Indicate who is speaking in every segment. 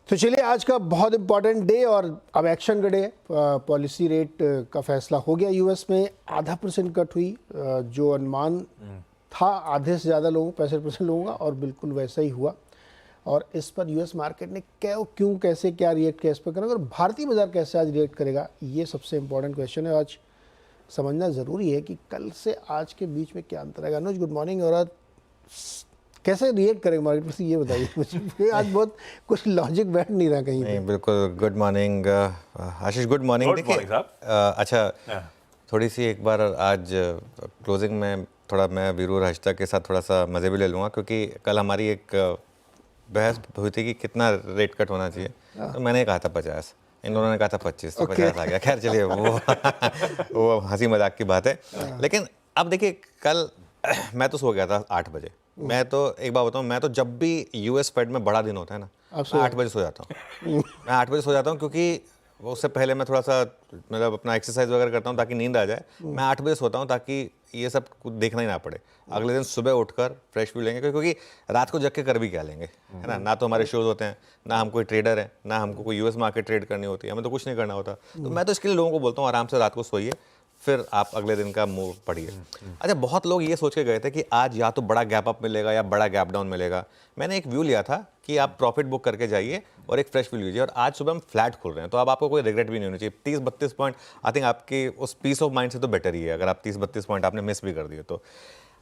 Speaker 1: तो चलिए आज का बहुत इंपॉर्टेंट डे और अब एक्शन का डे है। पॉलिसी रेट का फैसला हो गया यूएस में, 0.5% कट हुई। जो अनुमान था आधे से ज़्यादा लोगों 65% लोगों का, और बिल्कुल वैसा ही हुआ। और इस पर यूएस मार्केट ने क्यों कैसे क्या रिएक्ट किया इस पर करेंगे, और भारतीय बाजार कैसे आज रिएक्ट करेगा, ये सबसे इम्पोर्टेंट क्वेश्चन है। आज समझना ज़रूरी है कि कल से आज के बीच में क्या अंतर है। अनुज, गुड मॉर्निंग। और आज कैसे रिएक्ट करेंगे मार्केट में, ये बताइए मुझे। आज बहुत कुछ लॉजिक बैठ नहीं रहा कहीं
Speaker 2: नहीं, बिल्कुल। गुड मॉर्निंग आशीष, गुड मॉर्निंग। देखिए अच्छा, थोड़ी सी एक बार आज क्लोजिंग में थोड़ा मैं वीरू और हर्षिता के साथ थोड़ा सा मज़े भी ले लूँगा, क्योंकि कल हमारी एक बहस हुई थी कि कितना रेट कट होना चाहिए। तो मैंने कहा था 50, इन लोगों ने कहा था 25, तो 50 आ गया। खैर चलिए, वो हंसी मजाक की बात है। लेकिन अब देखिए, कल मैं तो सो गया था 8 बजे। मैं तो एक बार बताऊँ, मैं तो जब भी यूएस फेड में बड़ा दिन होता है ना, मैं 8 बजे सो जाता हूँ। मैं 8 बजे सो जाता हूँ, क्योंकि उससे पहले मैं थोड़ा सा मतलब अपना एक्सरसाइज वगैरह करता हूँ ताकि नींद आ जाए। मैं 8 बजे सोता हूँ ताकि ये सब कुछ देखना ही ना पड़े। अगले दिन सुबह उठकर फ्रेश भी लेंगे, क्योंकि रात को जग के कर भी क्या लेंगे, है ना। ना तो हमारे शोज होते हैं, ना हम कोई ट्रेडर है, ना हमको कोई यूएस मार्केट ट्रेड करनी होती है, हमें तो कुछ नहीं करना होता। तो मैं तो इसके लिए लोगों को बोलता हूँ, आराम से रात को सोइए, फिर आप अगले दिन का मूव पढ़िए। अच्छा, बहुत लोग ये सोच के गए थे कि आज या तो बड़ा गैप अप मिलेगा या बड़ा गैप डाउन मिलेगा। मैंने एक व्यू लिया था कि आप प्रॉफिट बुक करके जाइए और एक फ्रेश व्यू लीजिए, और आज सुबह हम फ्लैट खुल रहे हैं, तो अब आपको कोई रिग्रेट भी नहीं होनी चाहिए। 30-32 पॉइंट आई थिंक आपकी उस पीस ऑफ माइंड से तो बेटर ही है, अगर आप 30-32 पॉइंट आपने मिस भी कर दिए तो।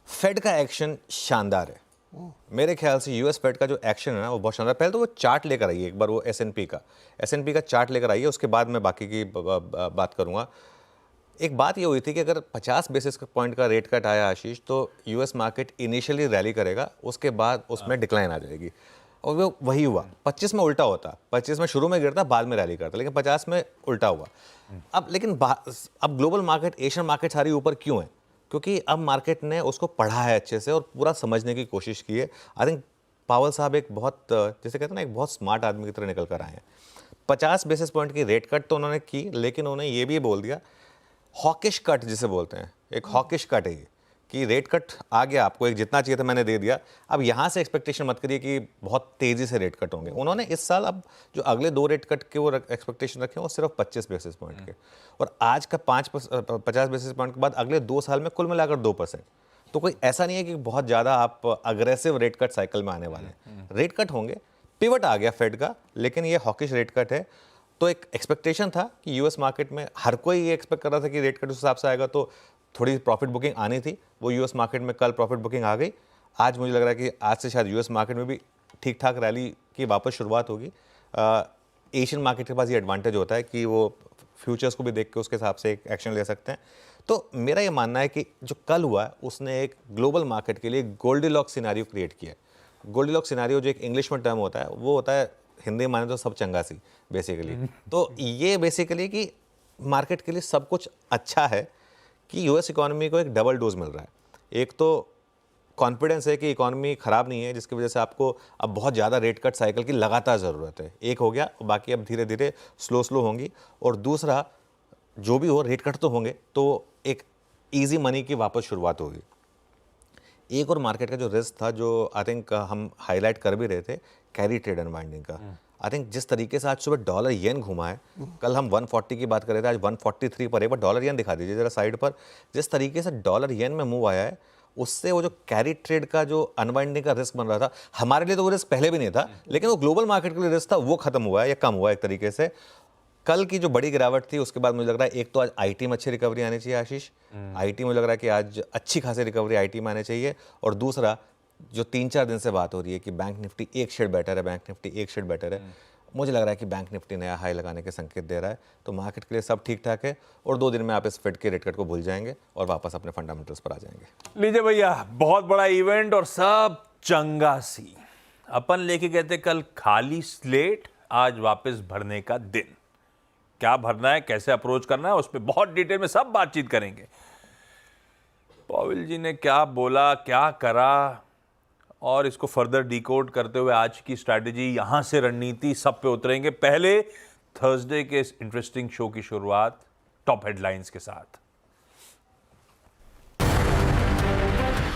Speaker 2: फेड का एक्शन शानदार है मेरे ख्याल से। यूएस फेड का जो एक्शन है ना, वो बहुत शानदार। पहले तो वो चार्ट लेकर आइए एक बार, वो एसएनपी का चार्ट लेकर आइए, उसके बाद मैं बाकी की बात करूंगा। एक बात ये हुई थी कि अगर 50 बेसिस पॉइंट का रेट कट आया आशीष, तो यूएस मार्केट इनिशियली रैली करेगा, उसके बाद उसमें डिक्लाइन आ जाएगी, और वो वही हुआ। 25 में उल्टा होता, 25 में शुरू में गिरता, बाद में रैली करता, लेकिन 50 में उल्टा हुआ। अब ग्लोबल मार्केट, एशियन मार्केट सारी ऊपर क्यों है? क्योंकि अब मार्केट ने उसको पढ़ा है अच्छे से और पूरा समझने की कोशिश की है। आई थिंक पावल साहब एक बहुत, जैसे कहते हैं ना, एक बहुत स्मार्ट आदमी की तरह निकल कर आए हैं। 50 बेसिस पॉइंट की रेट कट तो उन्होंने की, लेकिन उन्होंने ये भी बोल दिया, हॉकिश कट जिसे बोलते हैं, एक हॉकिश कट है ये, कि रेट कट आ गया, आपको एक जितना चाहिए था मैंने दे दिया। अब यहाँ से एक्सपेक्टेशन मत करिए कि बहुत तेज़ी से रेट कट होंगे। उन्होंने इस साल अब जो अगले 2 रेट कट के वो एक्सपेक्टेशन रखे हैं, वो सिर्फ 25 बेसिस पॉइंट के, और आज का 50 बेसिस पॉइंट के बाद अगले 2 साल में कुल मिलाकर 2%। तो कोई ऐसा नहीं है कि बहुत ज़्यादा आप अग्रेसिव रेट कट साइकिल में आने वाले हैं। रेट कट होंगे, पिवट आ गया फेड का, लेकिन ये हॉकिश रेट कट है। तो एक एक्सपेक्टेशन था कि यूएस मार्केट में हर कोई ये एक्सपेक्ट कर रहा था कि रेट कट उस हिसाब से आएगा, तो थोड़ी प्रॉफिट बुकिंग आनी थी। वो यूएस मार्केट में कल प्रॉफिट बुकिंग आ गई। आज मुझे लग रहा है कि आज से शायद यूएस मार्केट में भी ठीक ठाक रैली की वापस शुरुआत होगी। एशियन मार्केट के पास ये एडवांटेज होता है कि वो फ्यूचर्स को भी देख के उसके हिसाब से एक एक्शन ले सकते हैं। तो मेरा ये मानना है कि जो कल हुआ है, उसने एक ग्लोबल मार्केट के लिए गोल्डीलॉक्स सिनेरियो क्रिएट किया है। गोल्डीलॉक्स सिनेरियो जो एक इंग्लिश में टर्म होता है, वो होता है, हिंदी में माने तो सब चंगा सी बेसिकली। तो ये बेसिकली कि मार्केट के लिए सब कुछ अच्छा है कि यूएस इकोनॉमी को एक डबल डोज मिल रहा है। एक तो कॉन्फिडेंस है कि इकोनॉमी ख़राब नहीं है, जिसकी वजह से आपको अब बहुत ज़्यादा रेट कट साइकिल की लगातार ज़रूरत है। एक हो गया, बाकी अब धीरे धीरे स्लो होंगी। और दूसरा, जो भी हो रेट कट तो होंगे, तो एक ईजी मनी की वापस शुरुआत होगी। एक और मार्केट का जो रिस्क था, जो आई थिंक हम हाईलाइट कर भी रहे थे, कैरी ट्रेड अनवाइंडिंग का। आई थिंक जिस तरीके से आज सुबह डॉलर येन घुमा है, कल हम 140 की बात कर रहे थे, आज 143 पर है। पर डॉलर येन दिखा दीजिए जरा साइड पर। जिस तरीके से डॉलर येन में मूव आया है, उससे वो जो कैरी ट्रेड का जो अनवाइंडिंग का रिस्क बन रहा था, हमारे लिए तो वो रिस्क पहले भी नहीं था, लेकिन वो ग्लोबल मार्केट के लिए रिस्क था, वो खत्म हुआ है या कम हुआ है एक तरीके से। कल की जो बड़ी गिरावट थी, उसके बाद मुझे लग रहा है एक तो आज आईटी में अच्छी रिकवरी आनी चाहिए आशीष। आईटी में लग रहा है कि आज अच्छी खासी रिकवरी आईटी में आनी चाहिए। और दूसरा, जो 3-4 दिन से बात हो रही है कि बैंक निफ्टी 1 शेड बेटर है, बैंक निफ्टी 1 शेड बेटर है, मुझे लग रहा है कि बैंक निफ्टी नया हाई लगाने के संकेत दे रहा है। तो मार्केट के लिए सब ठीक ठाक है, और 2 दिन में आप इस फेड के रेट कट को भूल जाएंगे और वापस अपने फंडामेंटल्स पर आ जाएंगे।
Speaker 3: लीजिए भैया, बहुत बड़ा इवेंट और सब चंगा सी। अपन लेके गए थे कल खाली स्लेट, आज वापस भरने का दिन। क्या भरना है, कैसे अप्रोच करना है, उस पर बहुत डिटेल में सब बातचीत करेंगे। पावेल जी ने क्या बोला, क्या करा, और इसको फर्दर डिकोड करते हुए आज की स्ट्रैटेजी, यहां से रणनीति, सब पे उतरेंगे। पहले थर्सडे के इस इंटरेस्टिंग शो की शुरुआत टॉप हेडलाइंस के साथ।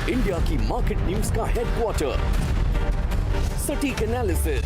Speaker 4: इंडिया की मार्केट न्यूज का हेडक्वार्टर, सटीक एनालिसिस,